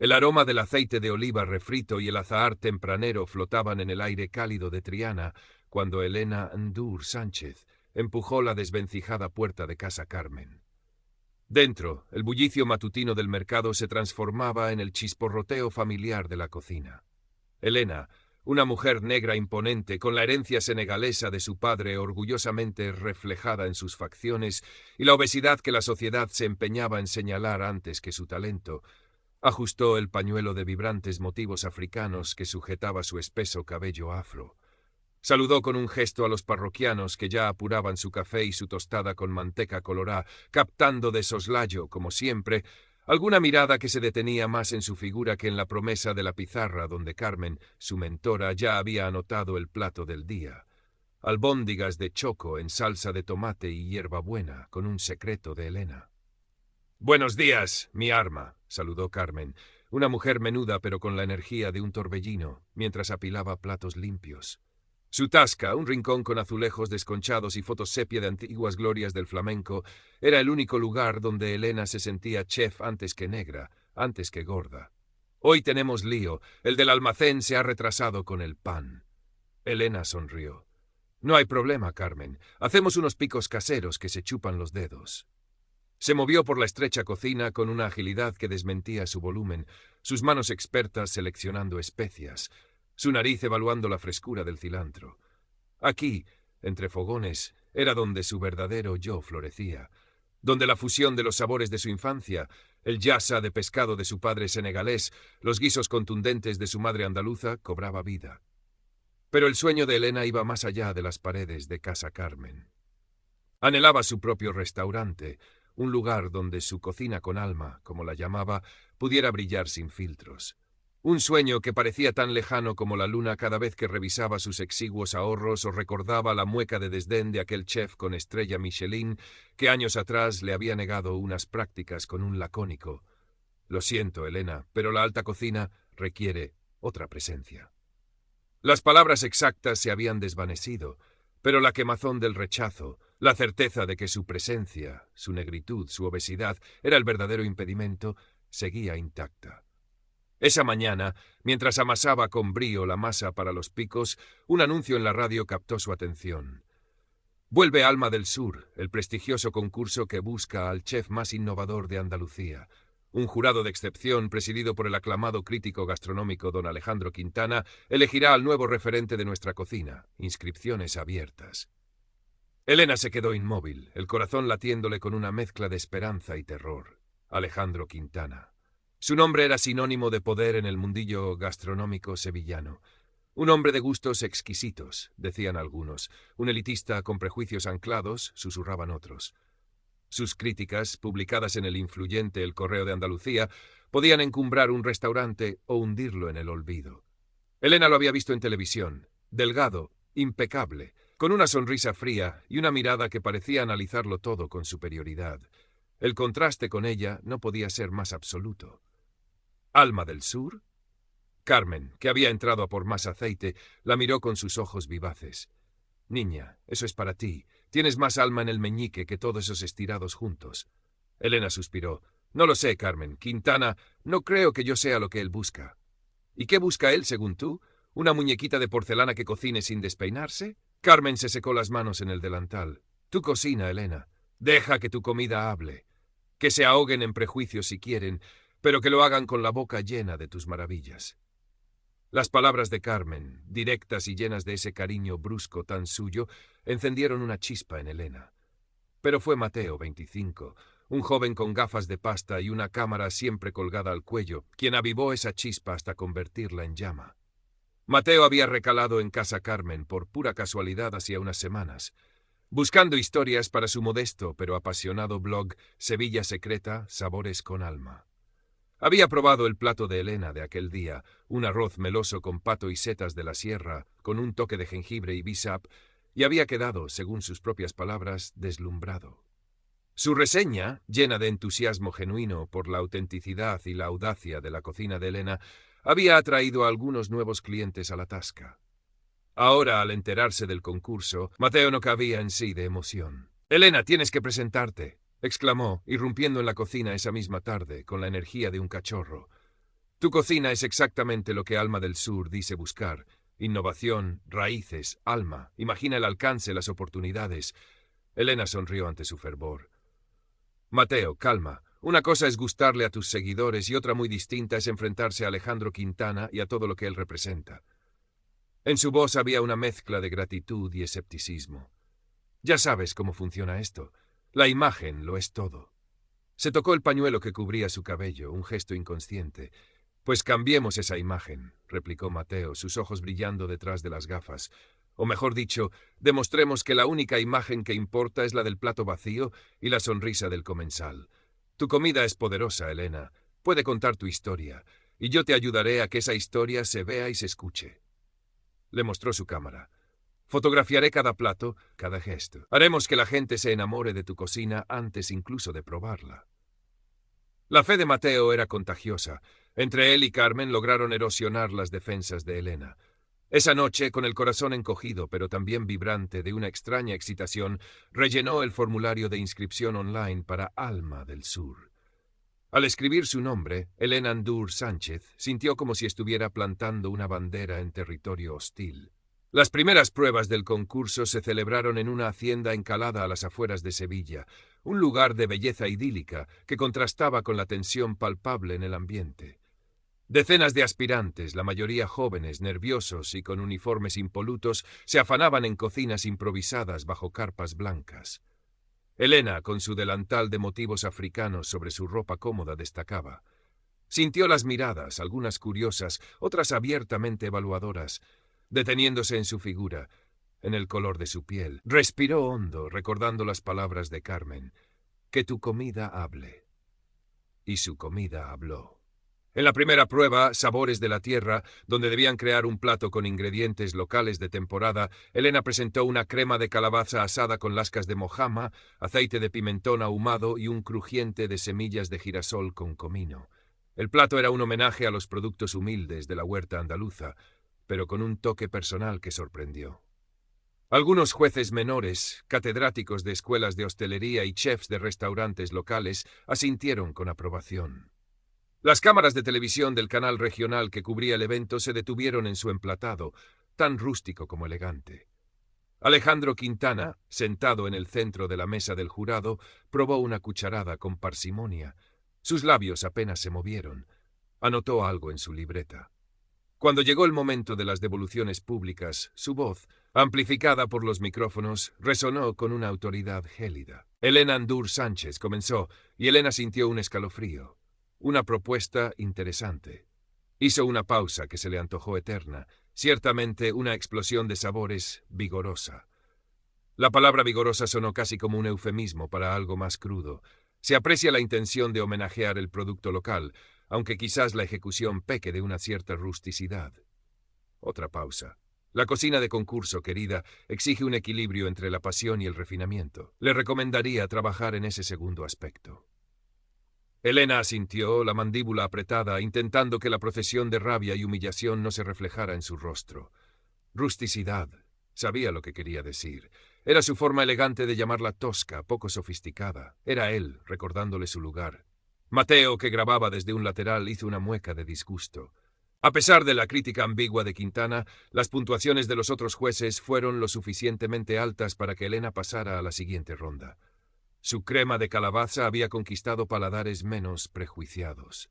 El aroma del aceite de oliva refrito y el azahar tempranero flotaban en el aire cálido de Triana cuando Elena Ndur Sánchez empujó la desvencijada puerta de casa Carmen. Dentro, el bullicio matutino del mercado se transformaba en el chisporroteo familiar de la cocina. Elena, una mujer negra imponente, con la herencia senegalesa de su padre orgullosamente reflejada en sus facciones y la obesidad que la sociedad se empeñaba en señalar antes que su talento, ajustó el pañuelo de vibrantes motivos africanos que sujetaba su espeso cabello afro. Saludó con un gesto a los parroquianos que ya apuraban su café y su tostada con manteca colorá, captando de soslayo, como siempre, alguna mirada que se detenía más en su figura que en la promesa de la pizarra donde Carmen, su mentora, ya había anotado el plato del día. Albóndigas de choco en salsa de tomate y hierbabuena, con un secreto de Elena. «Buenos días, mi arma», saludó Carmen, una mujer menuda pero con la energía de un torbellino, mientras apilaba platos limpios. Su tasca, un rincón con azulejos desconchados y fotos sepia de antiguas glorias del flamenco, era el único lugar donde Elena se sentía chef antes que negra, antes que gorda. «Hoy tenemos lío. El del almacén se ha retrasado con el pan». Elena sonrió. «No hay problema, Carmen. Hacemos unos picos caseros que se chupan los dedos». Se movió por la estrecha cocina con una agilidad que desmentía su volumen, sus manos expertas seleccionando especias, su nariz evaluando la frescura del cilantro. Aquí, entre fogones, era donde su verdadero yo florecía, donde la fusión de los sabores de su infancia, el yassa de pescado de su padre senegalés, los guisos contundentes de su madre andaluza, cobraba vida. Pero el sueño de Elena iba más allá de las paredes de Casa Carmen. Anhelaba su propio restaurante, un lugar donde su cocina con alma, como la llamaba, pudiera brillar sin filtros. Un sueño que parecía tan lejano como la luna cada vez que revisaba sus exiguos ahorros o recordaba la mueca de desdén de aquel chef con estrella Michelin que años atrás le había negado unas prácticas con un lacónico: «Lo siento, Elena, pero la alta cocina requiere otra presencia». Las palabras exactas se habían desvanecido, pero la quemazón del rechazo, la certeza de que su presencia, su negritud, su obesidad, era el verdadero impedimento, seguía intacta. Esa mañana, mientras amasaba con brío la masa para los picos, un anuncio en la radio captó su atención. Vuelve Alma del Sur, el prestigioso concurso que busca al chef más innovador de Andalucía. Un jurado de excepción, presidido por el aclamado crítico gastronómico don Alejandro Quintana, elegirá al nuevo referente de nuestra cocina. Inscripciones abiertas. Elena se quedó inmóvil, el corazón latiéndole con una mezcla de esperanza y terror. Alejandro Quintana. Su nombre era sinónimo de poder en el mundillo gastronómico sevillano. Un hombre de gustos exquisitos, decían algunos. Un elitista con prejuicios anclados, susurraban otros. Sus críticas, publicadas en el influyente El Correo de Andalucía, podían encumbrar un restaurante o hundirlo en el olvido. Elena lo había visto en televisión, delgado, impecable, con una sonrisa fría y una mirada que parecía analizarlo todo con superioridad. El contraste con ella no podía ser más absoluto. ¿Alma del Sur? Carmen, que había entrado a por más aceite, la miró con sus ojos vivaces. «Niña, eso es para ti. Tienes más alma en el meñique que todos esos estirados juntos». Elena suspiró. «No lo sé, Carmen. Quintana, no creo que yo sea lo que él busca». «¿Y qué busca él, según tú? ¿Una muñequita de porcelana que cocine sin despeinarse?» Carmen se secó las manos en el delantal. «Tú cocina, Elena. Deja que tu comida hable. Que se ahoguen en prejuicios si quieren, pero que lo hagan con la boca llena de tus maravillas». Las palabras de Carmen, directas y llenas de ese cariño brusco tan suyo, encendieron una chispa en Elena. Pero fue Mateo, 25, un joven con gafas de pasta y una cámara siempre colgada al cuello, quien avivó esa chispa hasta convertirla en llama. Mateo había recalado en Casa Carmen por pura casualidad hacía unas semanas, buscando historias para su modesto pero apasionado blog Sevilla Secreta, Sabores con Alma. Había probado el plato de Elena de aquel día, un arroz meloso con pato y setas de la sierra, con un toque de jengibre y bisap, y había quedado, según sus propias palabras, deslumbrado. Su reseña, llena de entusiasmo genuino por la autenticidad y la audacia de la cocina de Elena, había atraído a algunos nuevos clientes a la tasca. Ahora, al enterarse del concurso, Mateo no cabía en sí de emoción. «Elena, tienes que presentarte», exclamó, irrumpiendo en la cocina esa misma tarde, con la energía de un cachorro. Tu cocina es exactamente lo que Alma del Sur dice buscar. Innovación, raíces, alma. Imagina el alcance, las oportunidades. Elena sonrió ante su fervor. Mateo, calma. Una cosa es gustarle a tus seguidores y otra muy distinta es enfrentarse a Alejandro Quintana y a todo lo que él representa. En su voz había una mezcla de gratitud y escepticismo. Ya sabes cómo funciona esto. La imagen lo es todo. Se tocó el pañuelo que cubría su cabello, un gesto inconsciente. Pues cambiemos esa imagen, replicó Mateo, sus ojos brillando detrás de las gafas. O mejor dicho, demostremos que la única imagen que importa es la del plato vacío y la sonrisa del comensal. Tu comida es poderosa, Elena. Puede contar tu historia, y yo te ayudaré a que esa historia se vea y se escuche. Le mostró su cámara. Fotografiaré cada plato, cada gesto. Haremos que la gente se enamore de tu cocina antes incluso de probarla. La fe de Mateo era contagiosa. Entre él y Carmen lograron erosionar las defensas de Elena. Esa noche, con el corazón encogido, pero también vibrante de una extraña excitación, rellenó el formulario de inscripción online para Alma del Sur. Al escribir su nombre, Elena Ndur Sánchez sintió como si estuviera plantando una bandera en territorio hostil. Las primeras pruebas del concurso se celebraron en una hacienda encalada a las afueras de Sevilla, un lugar de belleza idílica que contrastaba con la tensión palpable en el ambiente. Decenas de aspirantes, la mayoría jóvenes, nerviosos y con uniformes impolutos, se afanaban en cocinas improvisadas bajo carpas blancas. Elena, con su delantal de motivos africanos sobre su ropa cómoda, destacaba. Sintió las miradas, algunas curiosas, otras abiertamente evaluadoras, deteniéndose en su figura, en el color de su piel. Respiró hondo, recordando las palabras de Carmen. Que tu comida hable. Y su comida habló. En la primera prueba, Sabores de la Tierra, donde debían crear un plato con ingredientes locales de temporada, Elena presentó una crema de calabaza asada con lascas de mojama, aceite de pimentón ahumado y un crujiente de semillas de girasol con comino. El plato era un homenaje a los productos humildes de la huerta andaluza, pero con un toque personal que sorprendió. Algunos jueces menores, catedráticos de escuelas de hostelería y chefs de restaurantes locales asintieron con aprobación. Las cámaras de televisión del canal regional que cubría el evento se detuvieron en su emplatado, tan rústico como elegante. Alejandro Quintana, sentado en el centro de la mesa del jurado, probó una cucharada con parsimonia. Sus labios apenas se movieron. Anotó algo en su libreta. Cuando llegó el momento de las devoluciones públicas, su voz, amplificada por los micrófonos, resonó con una autoridad gélida. Elena Ndur Sánchez comenzó, y Elena sintió un escalofrío. Una propuesta interesante. Hizo una pausa que se le antojó eterna, ciertamente una explosión de sabores vigorosa. La palabra vigorosa sonó casi como un eufemismo para algo más crudo. Se aprecia la intención de homenajear el producto local, aunque quizás la ejecución peque de una cierta rusticidad. Otra pausa. La cocina de concurso, querida, exige un equilibrio entre la pasión y el refinamiento. Le recomendaría trabajar en ese segundo aspecto. Elena asintió, la mandíbula apretada, intentando que la procesión de rabia y humillación no se reflejara en su rostro. Rusticidad. Sabía lo que quería decir. Era su forma elegante de llamarla tosca, poco sofisticada. Era él, recordándole su lugar. Mateo, que grababa desde un lateral, hizo una mueca de disgusto. A pesar de la crítica ambigua de Quintana, las puntuaciones de los otros jueces fueron lo suficientemente altas para que Elena pasara a la siguiente ronda. Su crema de calabaza había conquistado paladares menos prejuiciados.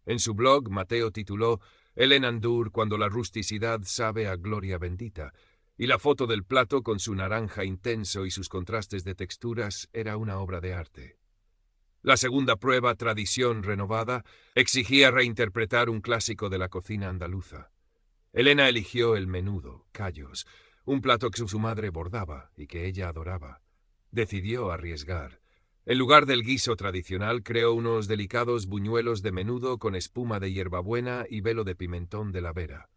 En su blog, Mateo tituló Elena Ndur cuando la rusticidad sabe a gloria bendita, y la foto del plato con su naranja intenso y sus contrastes de texturas era una obra de arte. La segunda prueba, Tradición renovada, exigía reinterpretar un clásico de la cocina andaluza. Elena eligió el menudo, callos, un plato que su madre bordaba y que ella adoraba. Decidió arriesgar. En lugar del guiso tradicional, creó unos delicados buñuelos de menudo con espuma de hierbabuena y velo de pimentón de la Vera.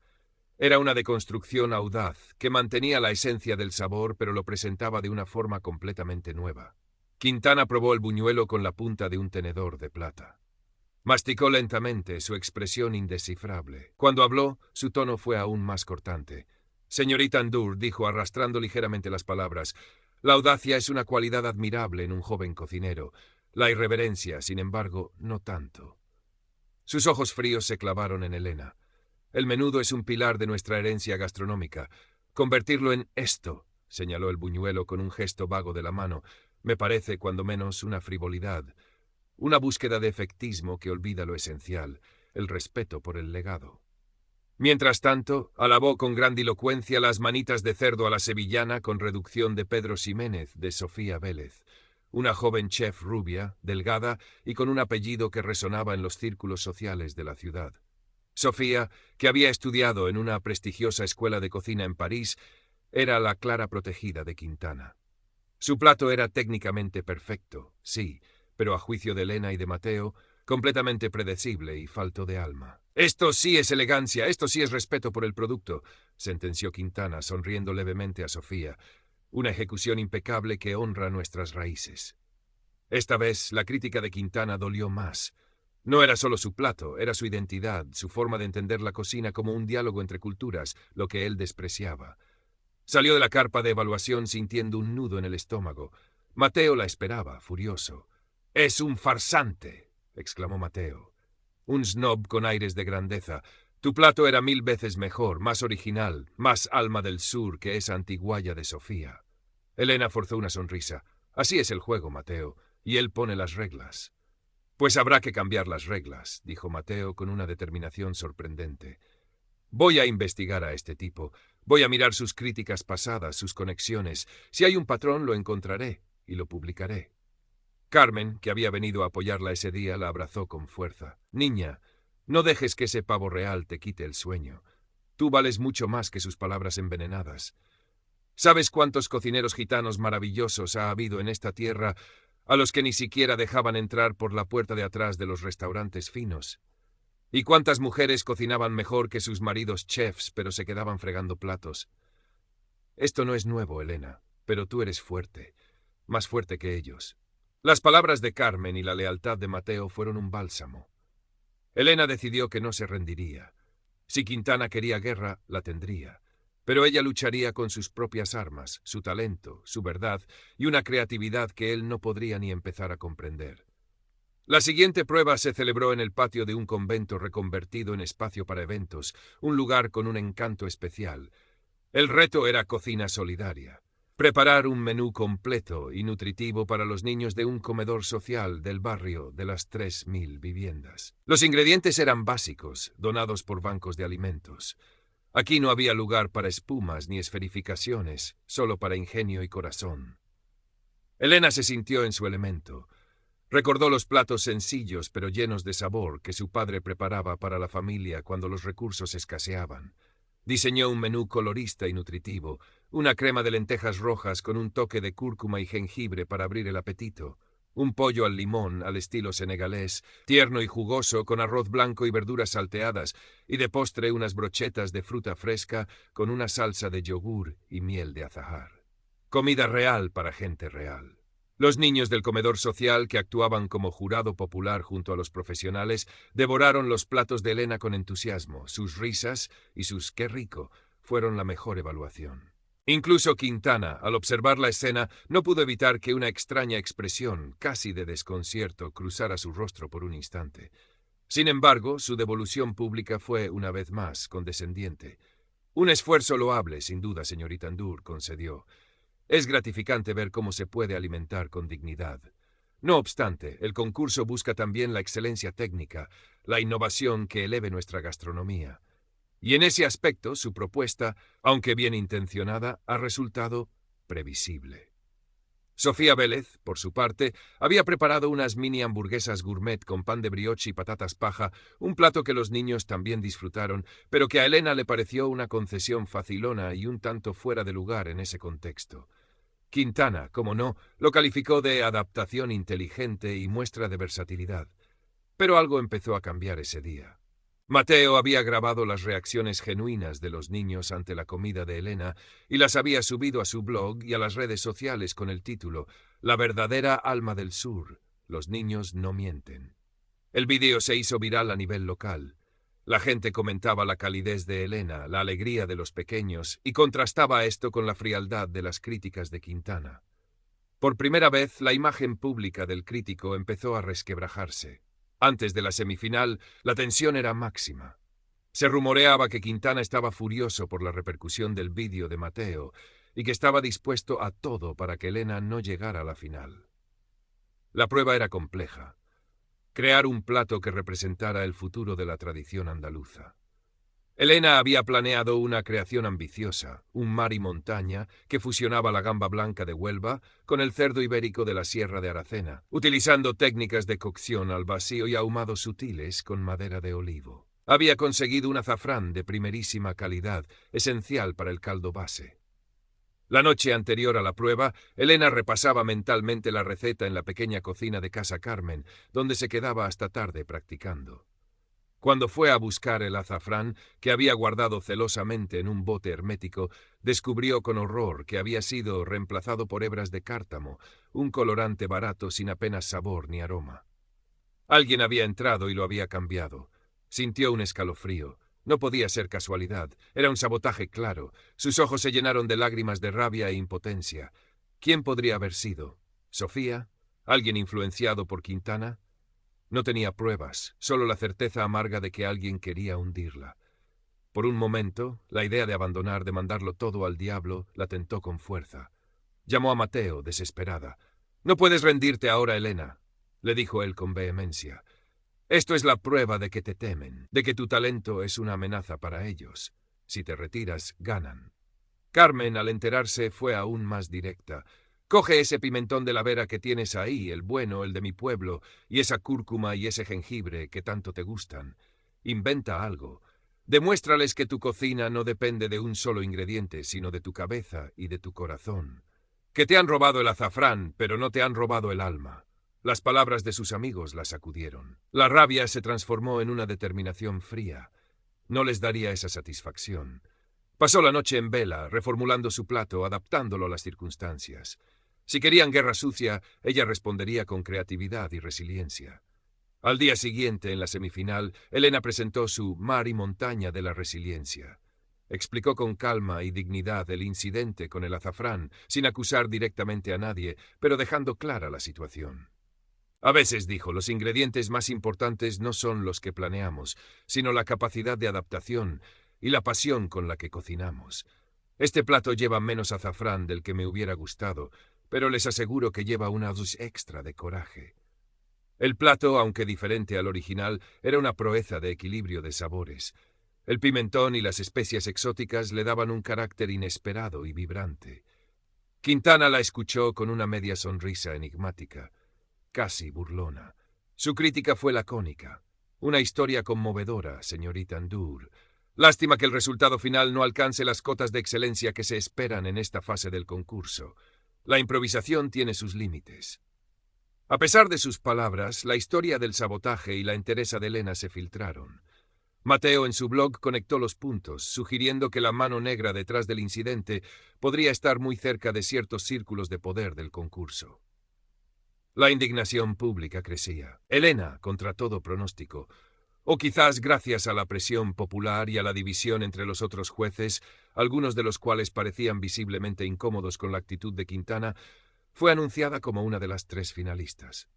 Era una deconstrucción audaz, que mantenía la esencia del sabor, pero lo presentaba de una forma completamente nueva. Quintana probó el buñuelo con la punta de un tenedor de plata. Masticó lentamente, su expresión indescifrable. Cuando habló, su tono fue aún más cortante. Señorita Ndur, dijo arrastrando ligeramente las palabras, la audacia es una cualidad admirable en un joven cocinero. La irreverencia, sin embargo, no tanto. Sus ojos fríos se clavaron en Elena. El menudo es un pilar de nuestra herencia gastronómica. Convertirlo en esto, señaló el buñuelo con un gesto vago de la mano, me parece, cuando menos, una frivolidad. Una búsqueda de efectismo que olvida lo esencial, el respeto por el legado. Mientras tanto, alabó con grandilocuencia las manitas de cerdo a la sevillana con reducción de Pedro Ximénez, de Sofía Vélez, una joven chef rubia, delgada y con un apellido que resonaba en los círculos sociales de la ciudad. Sofía, que había estudiado en una prestigiosa escuela de cocina en París, era la clara protegida de Quintana. Su plato era técnicamente perfecto, sí, pero a juicio de Elena y de Mateo, completamente predecible y falto de alma. «Esto sí es elegancia, esto sí es respeto por el producto», sentenció Quintana, sonriendo levemente a Sofía. «Una ejecución impecable que honra nuestras raíces». Esta vez la crítica de Quintana dolió más. No era solo su plato, era su identidad, su forma de entender la cocina como un diálogo entre culturas, lo que él despreciaba. Salió de la carpa de evaluación sintiendo un nudo en el estómago. Mateo la esperaba, furioso. «Es un farsante», exclamó Mateo. Un snob con aires de grandeza. «Tu plato era 1000 veces mejor, más original, más alma del sur que esa antigualla de Sofía». Elena forzó una sonrisa. «Así es el juego, Mateo, y él pone las reglas». «Pues habrá que cambiar las reglas», dijo Mateo con una determinación sorprendente. «Voy a investigar a este tipo. Voy a mirar sus críticas pasadas, sus conexiones. Si hay un patrón, lo encontraré y lo publicaré». Carmen, que había venido a apoyarla ese día, la abrazó con fuerza. «Niña, no dejes que ese pavo real te quite el sueño. Tú vales mucho más que sus palabras envenenadas. ¿Sabes cuántos cocineros gitanos maravillosos ha habido en esta tierra a los que ni siquiera dejaban entrar por la puerta de atrás de los restaurantes finos? ¿Y cuántas mujeres cocinaban mejor que sus maridos chefs, pero se quedaban fregando platos? Esto no es nuevo, Elena, pero tú eres fuerte, más fuerte que ellos». Las palabras de Carmen y la lealtad de Mateo fueron un bálsamo. Elena decidió que no se rendiría. Si Quintana quería guerra, la tendría. Pero ella lucharía con sus propias armas, su talento, su verdad y una creatividad que él no podría ni empezar a comprender. La siguiente prueba se celebró en el patio de un convento reconvertido en espacio para eventos, un lugar con un encanto especial. El reto era cocina solidaria. Preparar un menú completo y nutritivo para los niños de un comedor social del barrio de las 3000 viviendas. Los ingredientes eran básicos, donados por bancos de alimentos. Aquí no había lugar para espumas ni esferificaciones, solo para ingenio y corazón. Elena se sintió en su elemento. Recordó los platos sencillos pero llenos de sabor que su padre preparaba para la familia cuando los recursos escaseaban. Diseñó un menú colorista y nutritivo, una crema de lentejas rojas con un toque de cúrcuma y jengibre para abrir el apetito, un pollo al limón al estilo senegalés, tierno y jugoso con arroz blanco y verduras salteadas, y de postre unas brochetas de fruta fresca con una salsa de yogur y miel de azahar. Comida real para gente real. Los niños del comedor social, que actuaban como jurado popular junto a los profesionales, devoraron los platos de Elena con entusiasmo. Sus risas y sus «qué rico» fueron la mejor evaluación. Incluso Quintana, al observar la escena, no pudo evitar que una extraña expresión, casi de desconcierto, cruzara su rostro por un instante. Sin embargo, su devolución pública fue, una vez más, condescendiente. «Un esfuerzo loable, sin duda, señorita Ndur», concedió. «Es gratificante ver cómo se puede alimentar con dignidad. No obstante, el concurso busca también la excelencia técnica, la innovación que eleve nuestra gastronomía. Y en ese aspecto, su propuesta, aunque bien intencionada, ha resultado previsible». Sofía Vélez, por su parte, había preparado unas mini hamburguesas gourmet con pan de brioche y patatas paja, un plato que los niños también disfrutaron, pero que a Elena le pareció una concesión facilona y un tanto fuera de lugar en ese contexto. Quintana, como no, lo calificó de adaptación inteligente y muestra de versatilidad. Pero algo empezó a cambiar ese día. Mateo había grabado las reacciones genuinas de los niños ante la comida de Elena y las había subido a su blog y a las redes sociales con el título «La verdadera alma del sur. Los niños no mienten». El vídeo se hizo viral a nivel local. La gente comentaba la calidez de Elena, la alegría de los pequeños, y contrastaba esto con la frialdad de las críticas de Quintana. Por primera vez, la imagen pública del crítico empezó a resquebrajarse. Antes de la semifinal, la tensión era máxima. Se rumoreaba que Quintana estaba furioso por la repercusión del vídeo de Mateo y que estaba dispuesto a todo para que Elena no llegara a la final. La prueba era compleja. Crear un plato que representara el futuro de la tradición andaluza. Elena había planeado una creación ambiciosa, un mar y montaña que fusionaba la gamba blanca de Huelva con el cerdo ibérico de la Sierra de Aracena, utilizando técnicas de cocción al vacío y ahumados sutiles con madera de olivo. Había conseguido un azafrán de primerísima calidad, esencial para el caldo base. La noche anterior a la prueba, Elena repasaba mentalmente la receta en la pequeña cocina de Casa Carmen, donde se quedaba hasta tarde practicando. Cuando fue a buscar el azafrán, que había guardado celosamente en un bote hermético, descubrió con horror que había sido reemplazado por hebras de cártamo, un colorante barato sin apenas sabor ni aroma. Alguien había entrado y lo había cambiado. Sintió un escalofrío. No podía ser casualidad. Era un sabotaje claro. Sus ojos se llenaron de lágrimas de rabia e impotencia. ¿Quién podría haber sido? ¿Sofía? ¿Alguien influenciado por Quintana? No tenía pruebas, solo la certeza amarga de que alguien quería hundirla. Por un momento, la idea de abandonar, de mandarlo todo al diablo, la tentó con fuerza. Llamó a Mateo, desesperada. «No puedes rendirte ahora, Elena», le dijo él con vehemencia. «Esto es la prueba de que te temen, de que tu talento es una amenaza para ellos. Si te retiras, ganan». Carmen, al enterarse, fue aún más directa. «Coge ese pimentón de la Vera que tienes ahí, el bueno, el de mi pueblo, y esa cúrcuma y ese jengibre que tanto te gustan. Inventa algo. Demuéstrales que tu cocina no depende de un solo ingrediente, sino de tu cabeza y de tu corazón. Que te han robado el azafrán, pero no te han robado el alma». Las palabras de sus amigos la sacudieron. La rabia se transformó en una determinación fría. No les daría esa satisfacción. Pasó la noche en vela, reformulando su plato, adaptándolo a las circunstancias. Si querían guerra sucia, ella respondería con creatividad y resiliencia. Al día siguiente, en la semifinal, Elena presentó su Mar y Montaña de la Resiliencia. Explicó con calma y dignidad el incidente con el azafrán, sin acusar directamente a nadie, pero dejando clara la situación. A veces, dijo, los ingredientes más importantes no son los que planeamos, sino la capacidad de adaptación y la pasión con la que cocinamos. Este plato lleva menos azafrán del que me hubiera gustado, pero les aseguro que lleva una dosis extra de coraje. El plato, aunque diferente al original, era una proeza de equilibrio de sabores. El pimentón y las especias exóticas le daban un carácter inesperado y vibrante. Quintana la escuchó con una media sonrisa enigmática, casi burlona. Su crítica fue lacónica. «Una historia conmovedora, señorita Ndur. Lástima que el resultado final no alcance las cotas de excelencia que se esperan en esta fase del concurso. La improvisación tiene sus límites». A pesar de sus palabras, la historia del sabotaje y la entereza de Elena se filtraron. Mateo en su blog conectó los puntos, sugiriendo que la mano negra detrás del incidente podría estar muy cerca de ciertos círculos de poder del concurso. La indignación pública crecía. Elena, contra todo pronóstico, o quizás gracias a la presión popular y a la división entre los otros jueces, algunos de los cuales parecían visiblemente incómodos con la actitud de Quintana, fue anunciada como una de las 3 finalistas.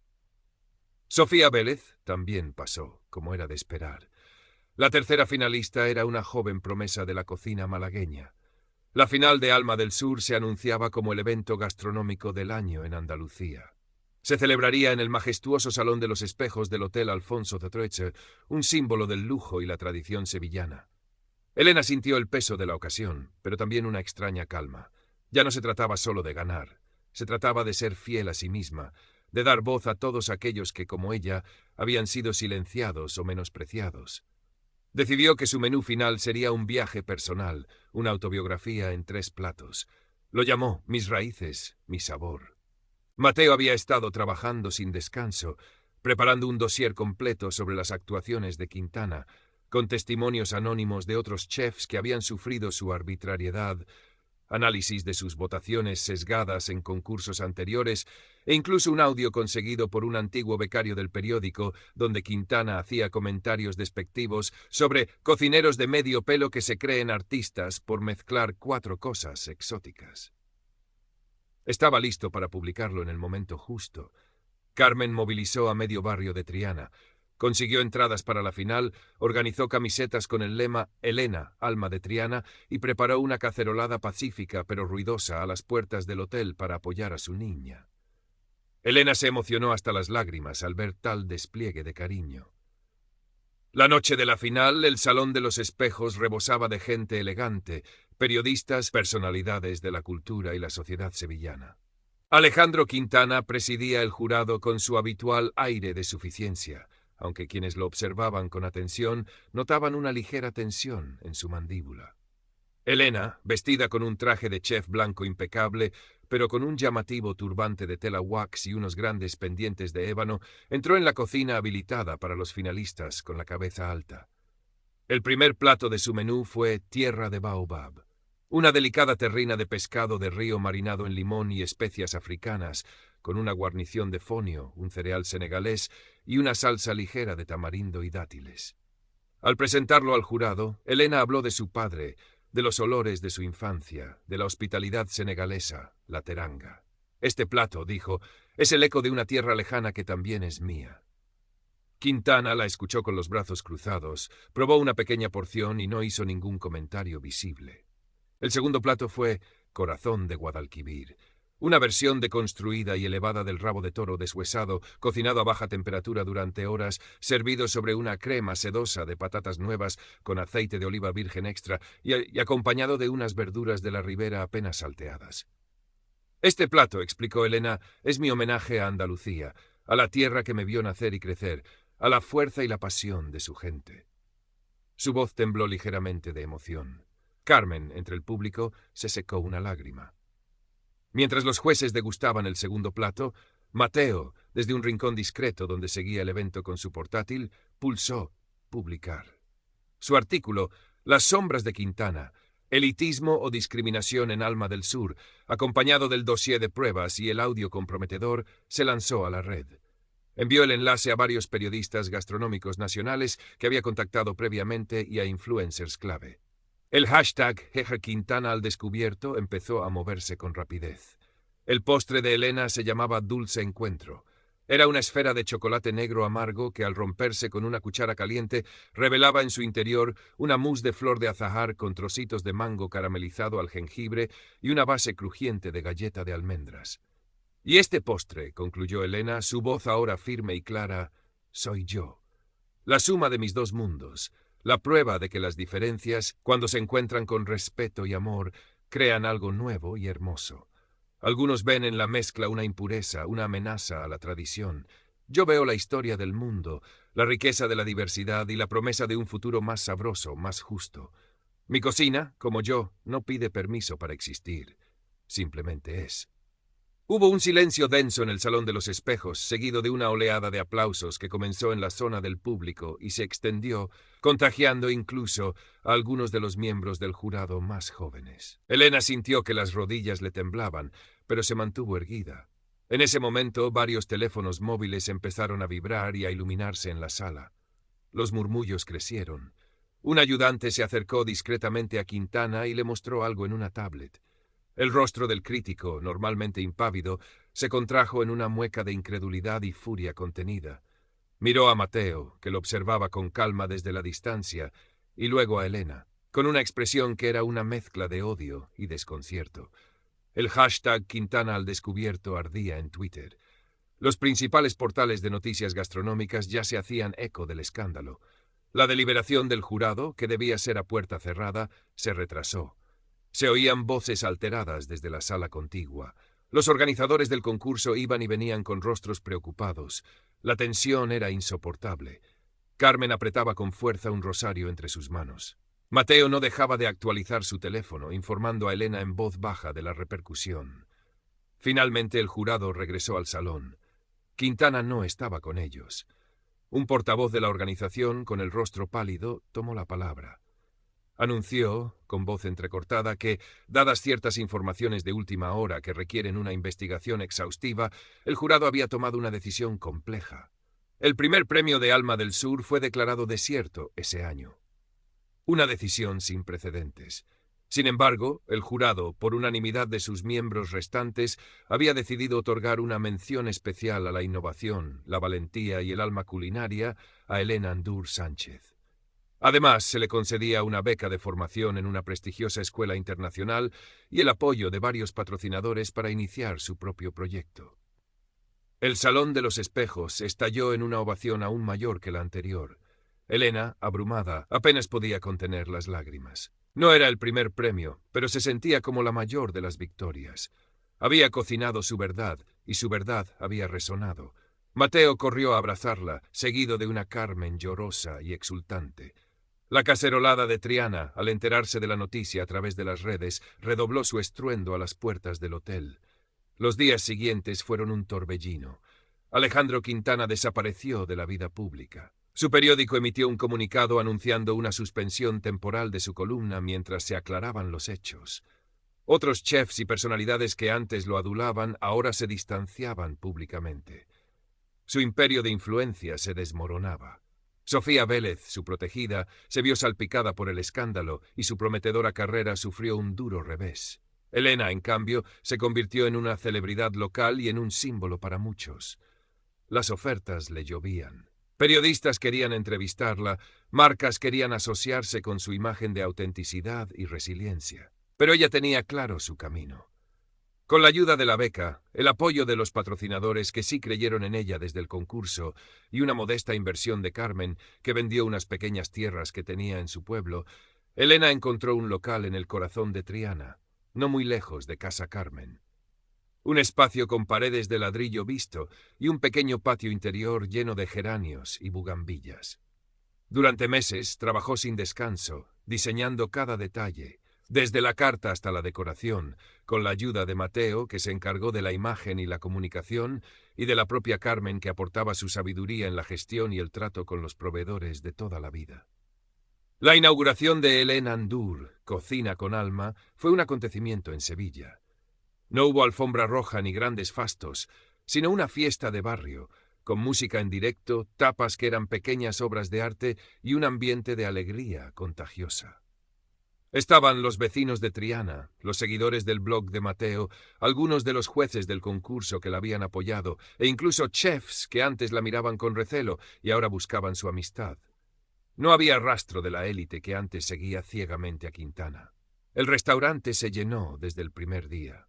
Sofía Vélez también pasó, como era de esperar. La tercera finalista era una joven promesa de la cocina malagueña. La final de Alma del Sur se anunciaba como el evento gastronómico del año en Andalucía. Se celebraría en el majestuoso Salón de los Espejos del Hotel Alfonso de Troche, un símbolo del lujo y la tradición sevillana. Elena sintió el peso de la ocasión, pero también una extraña calma. Ya no se trataba solo de ganar, se trataba de ser fiel a sí misma, de dar voz a todos aquellos que, como ella, habían sido silenciados o menospreciados. Decidió que su menú final sería un viaje personal, una autobiografía en 3 platos. Lo llamó Mis raíces, mi sabor. Mateo había estado trabajando sin descanso, preparando un dossier completo sobre las actuaciones de Quintana, con testimonios anónimos de otros chefs que habían sufrido su arbitrariedad, análisis de sus votaciones sesgadas en concursos anteriores e incluso un audio conseguido por un antiguo becario del periódico donde Quintana hacía comentarios despectivos sobre cocineros de medio pelo que se creen artistas por mezclar 4 cosas exóticas. Estaba listo para publicarlo en el momento justo. Carmen movilizó a medio barrio de Triana. Consiguió entradas para la final, organizó camisetas con el lema «Elena, alma de Triana» y preparó una cacerolada pacífica pero ruidosa a las puertas del hotel para apoyar a su niña. Elena se emocionó hasta las lágrimas al ver tal despliegue de cariño. La noche de la final, el Salón de los Espejos rebosaba de gente elegante, periodistas, personalidades de la cultura y la sociedad sevillana. Alejandro Quintana presidía el jurado con su habitual aire de suficiencia, aunque quienes lo observaban con atención notaban una ligera tensión en su mandíbula. Elena, vestida con un traje de chef blanco impecable, pero con un llamativo turbante de tela wax y unos grandes pendientes de ébano, entró en la cocina habilitada para los finalistas con la cabeza alta. El primer plato de su menú fue tierra de baobab, una delicada terrina de pescado de río marinado en limón y especias africanas, con una guarnición de fonio, un cereal senegalés y una salsa ligera de tamarindo y dátiles. Al presentarlo al jurado, Elena habló de su padre, de los olores de su infancia, de la hospitalidad senegalesa, la teranga. Este plato, dijo, es el eco de una tierra lejana que también es mía. Quintana la escuchó con los brazos cruzados, probó una pequeña porción y no hizo ningún comentario visible. El segundo plato fue corazón de Guadalquivir, una versión deconstruida y elevada del rabo de toro deshuesado, cocinado a baja temperatura durante horas, servido sobre una crema sedosa de patatas nuevas con aceite de oliva virgen extra y acompañado de unas verduras de la ribera apenas salteadas. Este plato, explicó Elena, es mi homenaje a Andalucía, a la tierra que me vio nacer y crecer, a la fuerza y la pasión de su gente. Su voz tembló ligeramente de emoción. Carmen, entre el público, se secó una lágrima. Mientras los jueces degustaban el segundo plato, Mateo, desde un rincón discreto donde seguía el evento con su portátil, pulsó publicar. Su artículo, Las sombras de Quintana, elitismo o discriminación en Alma del Sur, acompañado del dossier de pruebas y el audio comprometedor, se lanzó a la red. Envió el enlace a varios periodistas gastronómicos nacionales que había contactado previamente y a influencers clave. El hashtag #Quintana al descubierto empezó a moverse con rapidez. El postre de Elena se llamaba Dulce Encuentro. Era una esfera de chocolate negro amargo que al romperse con una cuchara caliente revelaba en su interior una mousse de flor de azahar con trocitos de mango caramelizado al jengibre y una base crujiente de galleta de almendras. Y este postre, concluyó Elena, su voz ahora firme y clara, soy yo. La suma de mis dos mundos, la prueba de que las diferencias, cuando se encuentran con respeto y amor, crean algo nuevo y hermoso. Algunos ven en la mezcla una impureza, una amenaza a la tradición. Yo veo la historia del mundo, la riqueza de la diversidad y la promesa de un futuro más sabroso, más justo. Mi cocina, como yo, no pide permiso para existir. Simplemente es. Hubo un silencio denso en el Salón de los Espejos, seguido de una oleada de aplausos que comenzó en la zona del público y se extendió, contagiando incluso a algunos de los miembros del jurado más jóvenes. Elena sintió que las rodillas le temblaban, pero se mantuvo erguida. En ese momento, varios teléfonos móviles empezaron a vibrar y a iluminarse en la sala. Los murmullos crecieron. Un ayudante se acercó discretamente a Quintana y le mostró algo en una tablet. El rostro del crítico, normalmente impávido, se contrajo en una mueca de incredulidad y furia contenida. Miró a Mateo, que lo observaba con calma desde la distancia, y luego a Elena, con una expresión que era una mezcla de odio y desconcierto. El hashtag Quintana al descubierto ardía en Twitter. Los principales portales de noticias gastronómicas ya se hacían eco del escándalo. La deliberación del jurado, que debía ser a puerta cerrada, se retrasó. Se oían voces alteradas desde la sala contigua. Los organizadores del concurso iban y venían con rostros preocupados. La tensión era insoportable. Carmen apretaba con fuerza un rosario entre sus manos. Mateo no dejaba de actualizar su teléfono, informando a Elena en voz baja de la repercusión. Finalmente el jurado regresó al salón. Quintana no estaba con ellos. Un portavoz de la organización, con el rostro pálido, tomó la palabra. Anunció, con voz entrecortada, que, dadas ciertas informaciones de última hora que requieren una investigación exhaustiva, el jurado había tomado una decisión compleja. El primer premio de Alma del Sur fue declarado desierto ese año. Una decisión sin precedentes. Sin embargo, el jurado, por unanimidad de sus miembros restantes, había decidido otorgar una mención especial a la innovación, la valentía y el alma culinaria a Elena Andur Sánchez. Además, se le concedía una beca de formación en una prestigiosa escuela internacional y el apoyo de varios patrocinadores para iniciar su propio proyecto. El Salón de los Espejos estalló en una ovación aún mayor que la anterior. Elena, abrumada, apenas podía contener las lágrimas. No era el primer premio, pero se sentía como la mayor de las victorias. Había cocinado su verdad, y su verdad había resonado. Mateo corrió a abrazarla, seguido de una Carmen llorosa y exultante. La cacerolada de Triana, al enterarse de la noticia a través de las redes, redobló su estruendo a las puertas del hotel. Los días siguientes fueron un torbellino. Alejandro Quintana desapareció de la vida pública. Su periódico emitió un comunicado anunciando una suspensión temporal de su columna mientras se aclaraban los hechos. Otros chefs y personalidades que antes lo adulaban ahora se distanciaban públicamente. Su imperio de influencia se desmoronaba. Sofía Vélez, su protegida, se vio salpicada por el escándalo y su prometedora carrera sufrió un duro revés. Elena, en cambio, se convirtió en una celebridad local y en un símbolo para muchos. Las ofertas le llovían. Periodistas querían entrevistarla, marcas querían asociarse con su imagen de autenticidad y resiliencia. Pero ella tenía claro su camino. Con la ayuda de la beca, el apoyo de los patrocinadores que sí creyeron en ella desde el concurso y una modesta inversión de Carmen, que vendió unas pequeñas tierras que tenía en su pueblo, Elena encontró un local en el corazón de Triana, no muy lejos de Casa Carmen. Un espacio con paredes de ladrillo visto y un pequeño patio interior lleno de geranios y bugambillas. Durante meses trabajó sin descanso, diseñando cada detalle, desde la carta hasta la decoración, con la ayuda de Mateo, que se encargó de la imagen y la comunicación, y de la propia Carmen, que aportaba su sabiduría en la gestión y el trato con los proveedores de toda la vida. La inauguración de Elena Andur, Cocina con Alma, fue un acontecimiento en Sevilla. No hubo alfombra roja ni grandes fastos, sino una fiesta de barrio, con música en directo, tapas que eran pequeñas obras de arte y un ambiente de alegría contagiosa. Estaban los vecinos de Triana, los seguidores del blog de Mateo, algunos de los jueces del concurso que la habían apoyado, e incluso chefs que antes la miraban con recelo y ahora buscaban su amistad. No había rastro de la élite que antes seguía ciegamente a Quintana. El restaurante se llenó desde el primer día.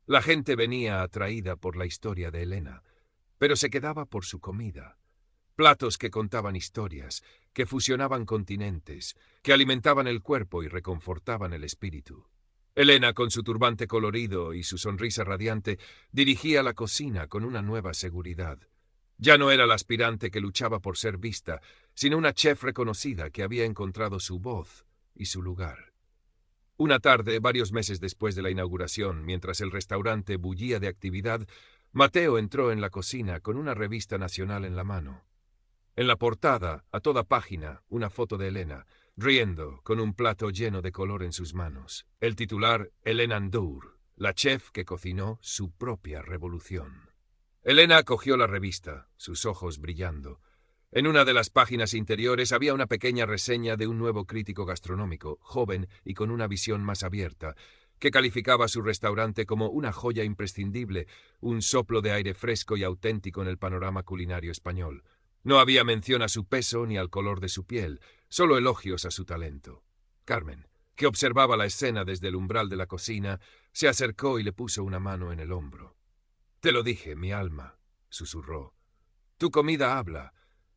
La gente venía atraída por la historia de Elena, pero se quedaba por su comida. Platos que contaban historias, que fusionaban continentes, que alimentaban el cuerpo y reconfortaban el espíritu. Elena, con su turbante colorido y su sonrisa radiante, dirigía la cocina con una nueva seguridad. Ya no era la aspirante que luchaba por ser vista, sino una chef reconocida que había encontrado su voz y su lugar. Una tarde, varios meses después de la inauguración, mientras el restaurante bullía de actividad, Mateo entró en la cocina con una revista nacional en la mano. En la portada, a toda página, una foto de Elena, riendo, con un plato lleno de color en sus manos. El titular, Elena Andur, la chef que cocinó su propia revolución. Elena cogió la revista, sus ojos brillando. En una de las páginas interiores había una pequeña reseña de un nuevo crítico gastronómico, joven y con una visión más abierta, que calificaba su restaurante como una joya imprescindible, un soplo de aire fresco y auténtico en el panorama culinario español. No había mención a su peso ni al color de su piel, solo elogios a su talento. Carmen, que observaba la escena desde el umbral de la cocina, se acercó y le puso una mano en el hombro. «Te lo dije, mi alma», susurró. «Tu comida habla.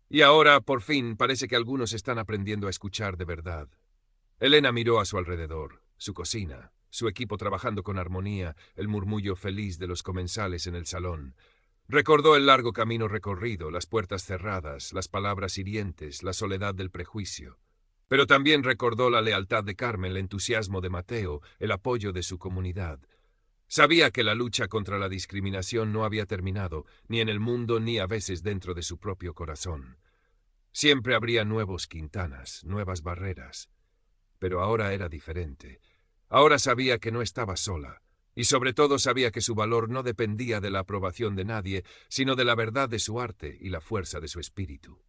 Y ahora, por fin, parece que algunos están aprendiendo a escuchar de verdad». Elena miró a su alrededor, su cocina, su equipo trabajando con armonía, el murmullo feliz de los comensales en el salón. Recordó el largo camino recorrido, las puertas cerradas, las palabras hirientes, la soledad del prejuicio. Pero también recordó la lealtad de Carmen, el entusiasmo de Mateo, el apoyo de su comunidad. Sabía que la lucha contra la discriminación no había terminado, ni en el mundo ni a veces dentro de su propio corazón. Siempre habría nuevos Quintanas, nuevas barreras. Pero ahora era diferente. Ahora sabía que no estaba sola, y sobre todo sabía que su valor no dependía de la aprobación de nadie, sino de la verdad de su arte y la fuerza de su espíritu.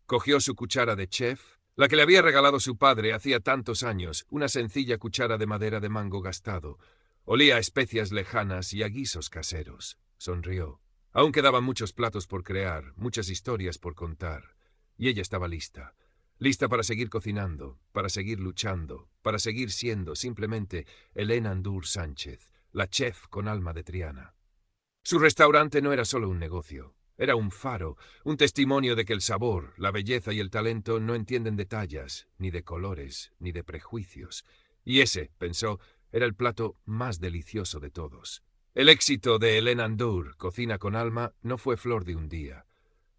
Cogió su cuchara de chef, La que le había regalado su padre hacía tantos años, una sencilla cuchara de madera de mango gastado. Olía a especias lejanas y a guisos caseros. Sonrió. Aún quedaban muchos platos por crear, muchas historias por contar. Y ella estaba lista. Lista para seguir cocinando, para seguir luchando, para seguir siendo simplemente Elena Andour Sánchez, la chef con alma de Triana. Su restaurante no era solo un negocio. Era un faro, un testimonio de que el sabor, la belleza y el talento no entienden de tallas, ni de colores, ni de prejuicios. Y ese, pensó, era el plato más delicioso de todos. El éxito de Elena Andour, Cocina con Alma, no fue flor de un día.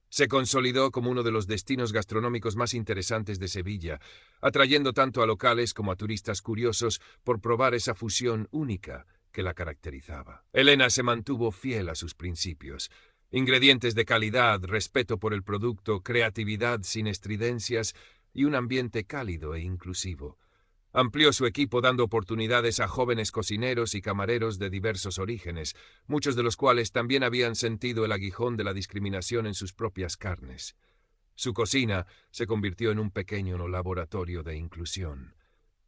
Se consolidó como uno de los destinos gastronómicos más interesantes de Sevilla, atrayendo tanto a locales como a turistas curiosos por probar esa fusión única que la caracterizaba. Elena se mantuvo fiel a sus principios. Ingredientes de calidad, respeto por el producto, creatividad sin estridencias y un ambiente cálido e inclusivo. Amplió su equipo dando oportunidades a jóvenes cocineros y camareros de diversos orígenes, muchos de los cuales también habían sentido el aguijón de la discriminación en sus propias carnes. Su cocina se convirtió en un pequeño laboratorio de inclusión.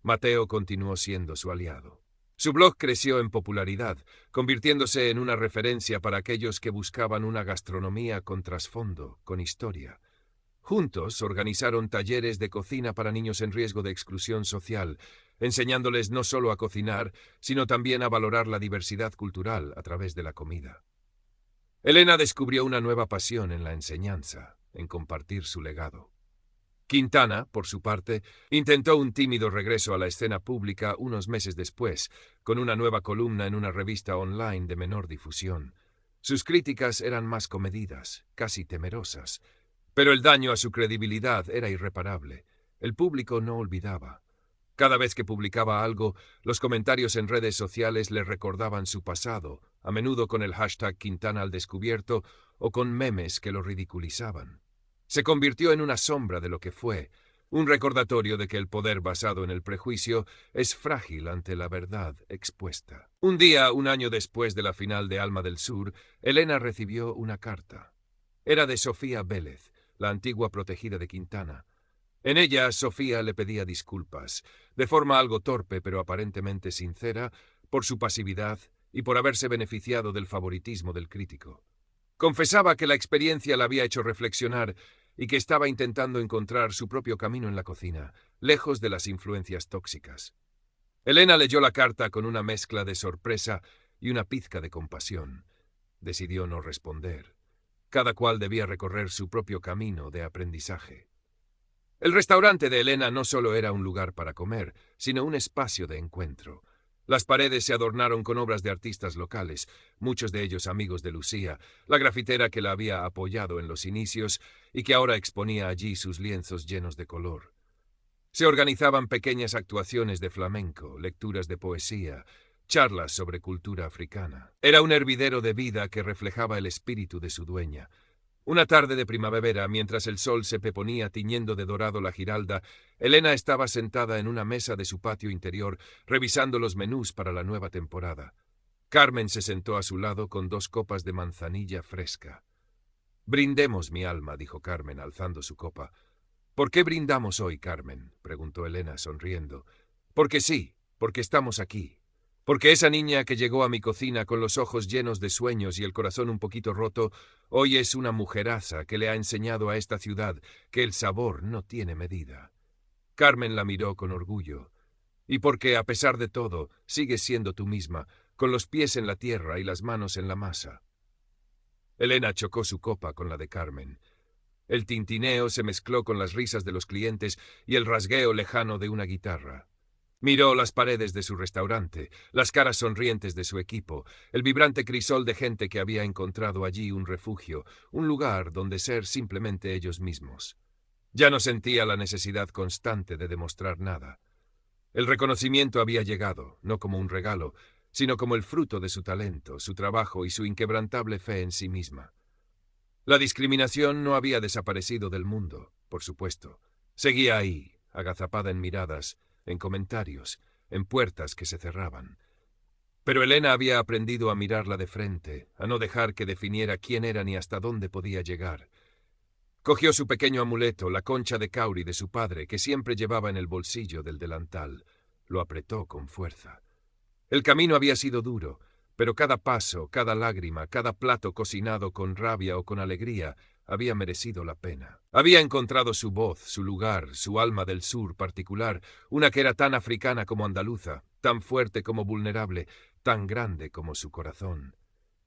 Mateo continuó siendo su aliado. Su blog creció en popularidad, convirtiéndose en una referencia para aquellos que buscaban una gastronomía con trasfondo, con historia. Juntos organizaron talleres de cocina para niños en riesgo de exclusión social, enseñándoles no solo a cocinar, sino también a valorar la diversidad cultural a través de la comida. Elena descubrió una nueva pasión en la enseñanza, en compartir su legado. Quintana, por su parte, intentó un tímido regreso a la escena pública unos meses después, con una nueva columna en una revista online de menor difusión. Sus críticas eran más comedidas, casi temerosas. Pero el daño a su credibilidad era irreparable. El público no olvidaba. Cada vez que publicaba algo, los comentarios en redes sociales le recordaban su pasado, a menudo con el hashtag Quintana al descubierto o con memes que lo ridiculizaban. Se convirtió en una sombra de lo que fue, un recordatorio de que el poder basado en el prejuicio es frágil ante la verdad expuesta. Un día, un año después de la final de Alma del Sur, Elena recibió una carta. Era de Sofía Vélez, la antigua protegida de Quintana. En ella, Sofía le pedía disculpas, de forma algo torpe pero aparentemente sincera, por su pasividad y por haberse beneficiado del favoritismo del crítico. Confesaba que la experiencia la había hecho reflexionar y que estaba intentando encontrar su propio camino en la cocina, lejos de las influencias tóxicas. Elena leyó la carta con una mezcla de sorpresa y una pizca de compasión. Decidió no responder. Cada cual debía recorrer su propio camino de aprendizaje. El restaurante de Elena no solo era un lugar para comer, sino un espacio de encuentro. Las paredes se adornaron con obras de artistas locales, muchos de ellos amigos de Lucía, la grafitera que la había apoyado en los inicios y que ahora exponía allí sus lienzos llenos de color. Se organizaban pequeñas actuaciones de flamenco, lecturas de poesía, charlas sobre cultura africana. Era un hervidero de vida que reflejaba el espíritu de su dueña. Una tarde de primavera, mientras el sol se peponía tiñendo de dorado la Giralda, Elena estaba sentada en una mesa de su patio interior, revisando los menús para la nueva temporada. Carmen se sentó a su lado con 2 copas de manzanilla fresca. «Brindemos, mi alma», dijo Carmen, alzando su copa. «¿Por qué brindamos hoy, Carmen?», preguntó Elena, sonriendo. «Porque sí, porque estamos aquí. Porque esa niña que llegó a mi cocina con los ojos llenos de sueños y el corazón un poquito roto, hoy es una mujeraza que le ha enseñado a esta ciudad que el sabor no tiene medida». Carmen la miró con orgullo. «Y porque, a pesar de todo, sigues siendo tú misma, con los pies en la tierra y las manos en la masa». Elena chocó su copa con la de Carmen. El tintineo se mezcló con las risas de los clientes y el rasgueo lejano de una guitarra. Miró las paredes de su restaurante, las caras sonrientes de su equipo, el vibrante crisol de gente que había encontrado allí un refugio, un lugar donde ser simplemente ellos mismos. Ya no sentía la necesidad constante de demostrar nada. El reconocimiento había llegado, no como un regalo, sino como el fruto de su talento, su trabajo y su inquebrantable fe en sí misma. La discriminación no había desaparecido del mundo, por supuesto. Seguía ahí, agazapada en miradas, en comentarios, en puertas que se cerraban. Pero Elena había aprendido a mirarla de frente, a no dejar que definiera quién era ni hasta dónde podía llegar. Cogió su pequeño amuleto, la concha de cauri de su padre, que siempre llevaba en el bolsillo del delantal. Lo apretó con fuerza. El camino había sido duro, pero cada paso, cada lágrima, cada plato cocinado con rabia o con alegría había merecido la pena. Había encontrado su voz, su lugar, su alma del sur particular, una que era tan africana como andaluza, tan fuerte como vulnerable, tan grande como su corazón.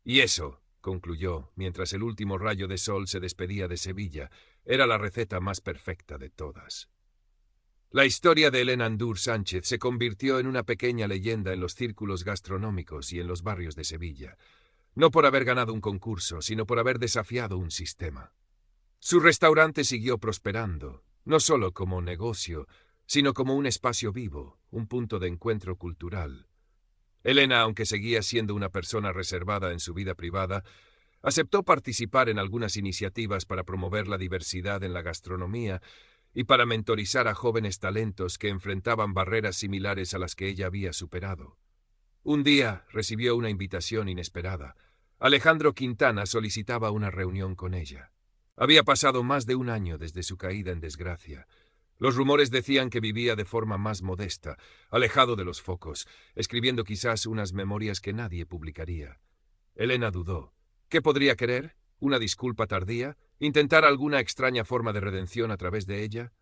Y eso, concluyó, mientras el último rayo de sol se despedía de Sevilla, era la receta más perfecta de todas. La historia de Elena Andur Sánchez se convirtió en una pequeña leyenda en los círculos gastronómicos y en los barrios de Sevilla, no por haber ganado un concurso, sino por haber desafiado un sistema. Su restaurante siguió prosperando, no solo como negocio, sino como un espacio vivo, un punto de encuentro cultural. Elena, aunque seguía siendo una persona reservada en su vida privada, aceptó participar en algunas iniciativas para promover la diversidad en la gastronomía y para mentorizar a jóvenes talentos que enfrentaban barreras similares a las que ella había superado. Un día recibió una invitación inesperada. Alejandro Quintana solicitaba una reunión con ella. Había pasado más de un año desde su caída en desgracia. Los rumores decían que vivía de forma más modesta, alejado de los focos, escribiendo quizás unas memorias que nadie publicaría. Elena dudó. ¿Qué podría querer? ¿Una disculpa tardía? ¿Intentar alguna extraña forma de redención a través de ella?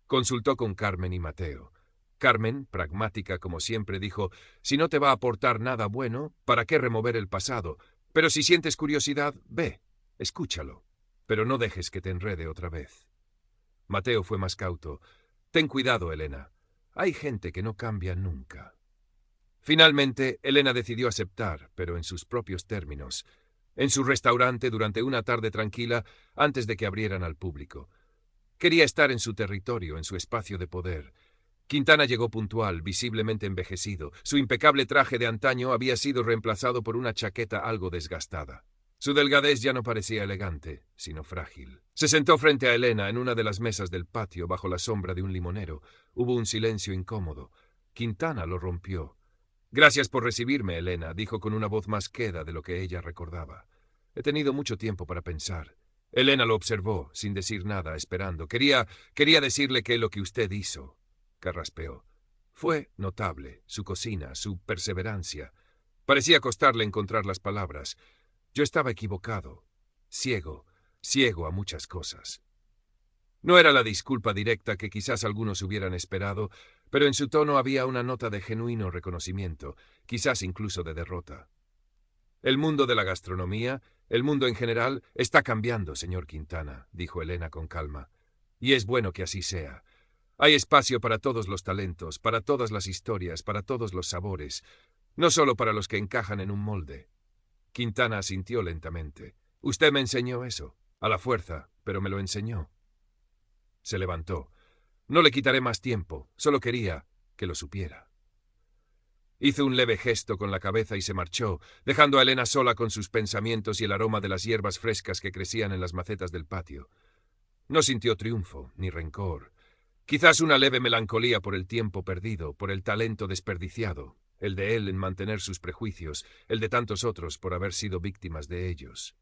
Consultó con Carmen y Mateo. Carmen, pragmática como siempre, dijo: si no te va a aportar nada bueno, ¿para qué remover el pasado? Pero si sientes curiosidad, ve, escúchalo. Pero no dejes que te enrede otra vez. Mateo fue más cauto. Ten cuidado, Elena. Hay gente que no cambia nunca. Finalmente, Elena decidió aceptar, pero en sus propios términos, en su restaurante durante una tarde tranquila antes de que abrieran al público. Quería estar en su territorio, en su espacio de poder. Quintana llegó puntual, visiblemente envejecido. Su impecable traje de antaño había sido reemplazado por una chaqueta algo desgastada. Su delgadez ya no parecía elegante, sino frágil. Se sentó frente a Elena en una de las mesas del patio bajo la sombra de un limonero. Hubo un silencio incómodo. Quintana lo rompió. «Gracias por recibirme, Elena», dijo con una voz más queda de lo que ella recordaba. «He tenido mucho tiempo para pensar». Elena lo observó, sin decir nada, esperando. Quería decirle que lo que usted hizo, carraspeó. Fue notable, su cocina, su perseverancia. Parecía costarle encontrar las palabras. Yo estaba equivocado, ciego a muchas cosas. No era la disculpa directa que quizás algunos hubieran esperado, pero en su tono había una nota de genuino reconocimiento, quizás incluso de derrota. El mundo de la gastronomía, el mundo en general, está cambiando, señor Quintana, dijo Elena con calma. Y es bueno que así sea. Hay espacio para todos los talentos, para todas las historias, para todos los sabores, no solo para los que encajan en un molde. Quintana asintió lentamente. Usted me enseñó eso, a la fuerza, pero me lo enseñó. Se levantó. No le quitaré más tiempo, solo quería que lo supiera. Hizo un leve gesto con la cabeza y se marchó, dejando a Elena sola con sus pensamientos y el aroma de las hierbas frescas que crecían en las macetas del patio. No sintió triunfo, ni rencor. Quizás una leve melancolía por el tiempo perdido, por el talento desperdiciado, el de él en mantener sus prejuicios, el de tantos otros por haber sido víctimas de ellos.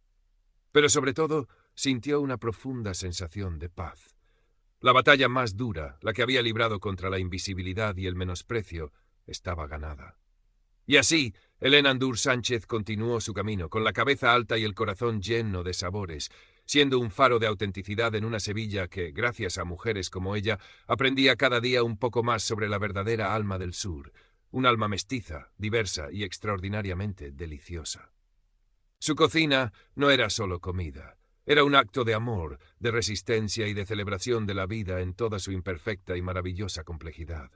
Pero sobre todo, sintió una profunda sensación de paz. La batalla más dura, la que había librado contra la invisibilidad y el menosprecio, estaba ganada. Y así, Elena Andur Sánchez continuó su camino, con la cabeza alta y el corazón lleno de sabores, siendo un faro de autenticidad en una Sevilla que, gracias a mujeres como ella, aprendía cada día un poco más sobre la verdadera alma del sur, un alma mestiza, diversa y extraordinariamente deliciosa. Su cocina no era solo comida, era un acto de amor, de resistencia y de celebración de la vida en toda su imperfecta y maravillosa complejidad.